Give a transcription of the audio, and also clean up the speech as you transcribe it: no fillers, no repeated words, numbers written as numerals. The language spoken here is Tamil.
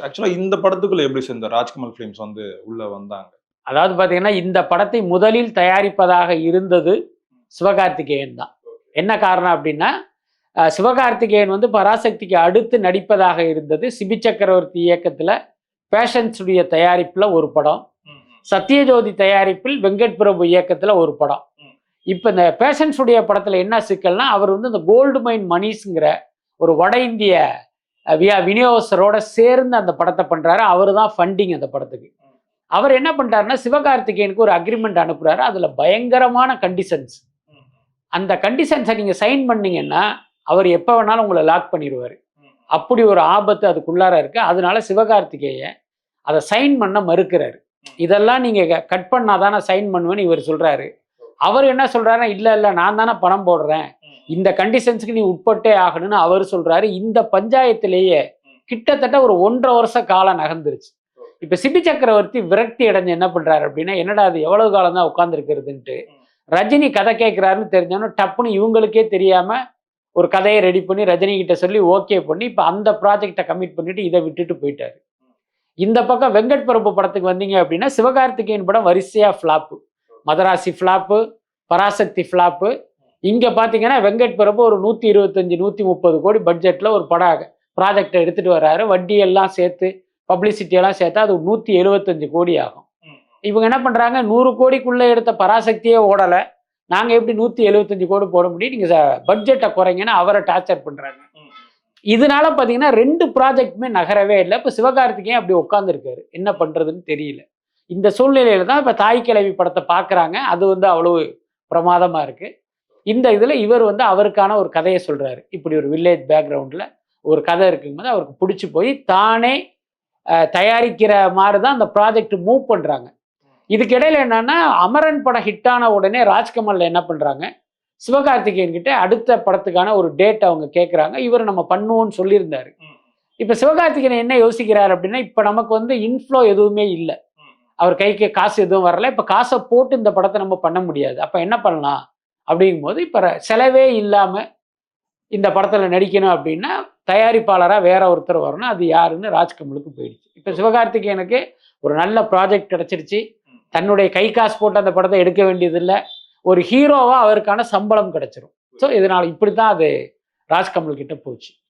ஆக்சுவலா இந்த படத்துக்குள்ள எப்படி சார் இந்த ராஜ்கமல் ஃபிலிம்ஸ் வந்து உள்ள வந்தாங்க? அதாவது பார்த்தீங்கன்னா, இந்த படத்தை முதலில் தயாரிப்பதாக இருந்தது சிவகார்த்திகேயன் தான். என்ன காரணம் அப்படின்னா, சிவகார்த்திகேயன் வந்து பராசக்திக்கு அடுத்து நடிப்பதாக இருந்தது சிபி சக்கரவர்த்தி இயக்கத்தில் பேஷன்ஸுடைய தயாரிப்பில் ஒரு படம், சத்யஜோதி தயாரிப்பில் வெங்கட் பிரபு இயக்கத்தில் ஒரு படம். இப்போ இந்த பேஷன்ஸுடைய படத்தில் என்ன சிக்கல்னா, அவர் வந்து இந்த கோல்டு மைன் மணிஸுங்கிற ஒரு வட இந்திய விநியோகஸ்தரோட சேர்ந்து அந்த படத்தை பண்ணுறாரு. அவர் தான் ஃபண்டிங் அந்த படத்துக்கு. அவர் என்ன பண்ணிட்டாருன்னா, சிவகார்த்திகேயனுக்கு ஒரு அக்ரிமெண்ட் அனுப்புறாரு. அதில் பயங்கரமான கண்டிஷன்ஸ். அந்த கண்டிஷன்ஸை நீங்கள் சைன் பண்ணீங்கன்னா அவர் எப்போ வேணாலும் உங்களை லாக் பண்ணிடுவார். அப்படி ஒரு ஆபத்து அதுக்குள்ளார இருக்குது. அதனால சிவகார்த்திகேயன் அதை சைன் பண்ண மறுக்கிறாரு. இதெல்லாம் நீங்கள் கட் பண்ணாதான் நான் சைன் பண்ணுவேன்னு இவர் சொல்கிறாரு. அவர் என்ன சொல்கிறாருன்னா, இல்லை இல்லை நான் தானே பணம் போடுறேன், இந்த கண்டிஷன்ஸுக்கு நீ உட்பட்டே ஆகணும்னு அவர் சொல்கிறாரு. இந்த பஞ்சாயத்திலேயே கிட்டத்தட்ட ஒரு 1.5 வருஷ காலம் நகர்ந்துருச்சு. இப்போ சிபி சக்கரவர்த்தி விரக்தி அடைஞ்சு என்ன பண்ணுறாரு அப்படின்னா, என்னடா அது எவ்வளவு காலம் தான் உட்காந்துருக்கிறதுன்ட்டு ரஜினி கதை கேட்குறாருன்னு தெரிஞ்சோன்னா டப்புன்னு இவங்களுக்கே தெரியாமல் ஒரு கதையை ரெடி பண்ணி ரஜினி கிட்ட சொல்லி ஓகே பண்ணி இப்போ அந்த ப்ராஜெக்டை கமிட் பண்ணிட்டு இதை விட்டுட்டு போயிட்டாரு. இந்த பக்கம் வெங்கட் பிரபு படத்துக்கு வந்தீங்க அப்படின்னா, சிவகார்த்திகேயன் படம் வரிசையாக flop. Madharaasi flop, Parasakthi flop. இங்கே பார்த்தீங்கன்னா வெங்கட் பிரபு ஒரு 125 130 கோடி பட்ஜெட்டில் ஒரு ப்ராஜெக்டை எடுத்துகிட்டு வர்றாரு. வட்டியெல்லாம் சேர்த்து பப்ளிசிட்டியெல்லாம் சேர்த்தா அது 175 கோடி ஆகும். இவங்க என்ன பண்ணுறாங்க, 100 கோடிக்குள்ளே எடுத்த பராசக்தியே ஓடலை, நாங்கள் எப்படி 175 கோடி போட முடியும், நீங்கள் பட்ஜெட்டை குறைங்கன்னு அவரை டார்ச்சர் பண்ணுறாங்க. இதனால பார்த்தீங்கன்னா 2 ப்ராஜெக்ட்டுமே நகரவே இல்லை. இப்போ சிவகார்த்திகேயன் அப்படி உட்காந்துருக்காரு, என்ன பண்ணுறதுன்னு தெரியல. இந்த சூழ்நிலையில தான் இப்போ தாய் கிழவி படத்தை பார்க்குறாங்க. அது வந்து அவ்வளவு பிரமாதமாக இருக்குது. இந்த இதில் இவர் வந்து அவருக்கான ஒரு கதையை சொல்கிறாரு. இப்படி ஒரு வில்லேஜ் பேக்ரவுண்டில் ஒரு கதை இருக்கும்போது அவருக்கு பிடிச்சி போய் தானே தயாரிக்கிற மாதிரி தான் அந்த ப்ராஜெக்ட் மூவ் பண்ணுறாங்க. இதுக்கு இடையில என்னன்னா, அமரன் படம் ஹிட்டான உடனே ராஜ்கமல் என்ன பண்ணுறாங்க, சிவகார்த்திகேயன் கிட்ட அடுத்த படத்துக்கான ஒரு டேட் அவங்க கேட்குறாங்க. இவர் நம்ம பண்ணுவோம்னு சொல்லியிருந்தாரு. இப்போ சிவகார்த்திகேயன் என்ன யோசிக்கிறார் அப்படின்னா, இப்போ நமக்கு வந்து இன்ஃப்ளோ எதுவுமே இல்லை, அவர் கைக்கு காசு எதுவும் வரல, இப்போ காசை போட்டு இந்த படத்தை நம்ம பண்ண முடியாது, அப்போ என்ன பண்ணலாம் அப்படிங்கும்போது, இப்போ செலவே இல்லாமல் இந்த படத்தில் நடிக்கணும் அப்படின்னா தயாரிப்பாளராக வேற ஒருத்தர் வரணும். அது யாருன்னு ராஜ்கமலுக்கு போயிடுச்சு. இப்போ சிவகார்த்திகேயனுக்கு ஒரு நல்ல ப்ராஜெக்ட் கிடச்சிருச்சு. தன்னுடைய கை காசு போட்டு அந்த படத்தை எடுக்க வேண்டியதில்லை, ஒரு ஹீரோவாக அவருக்கான சம்பளம் கிடைச்சிரும். ஸோ இதனால் இப்படி தான் அது ராஜ்கமல் கிட்ட போச்சு.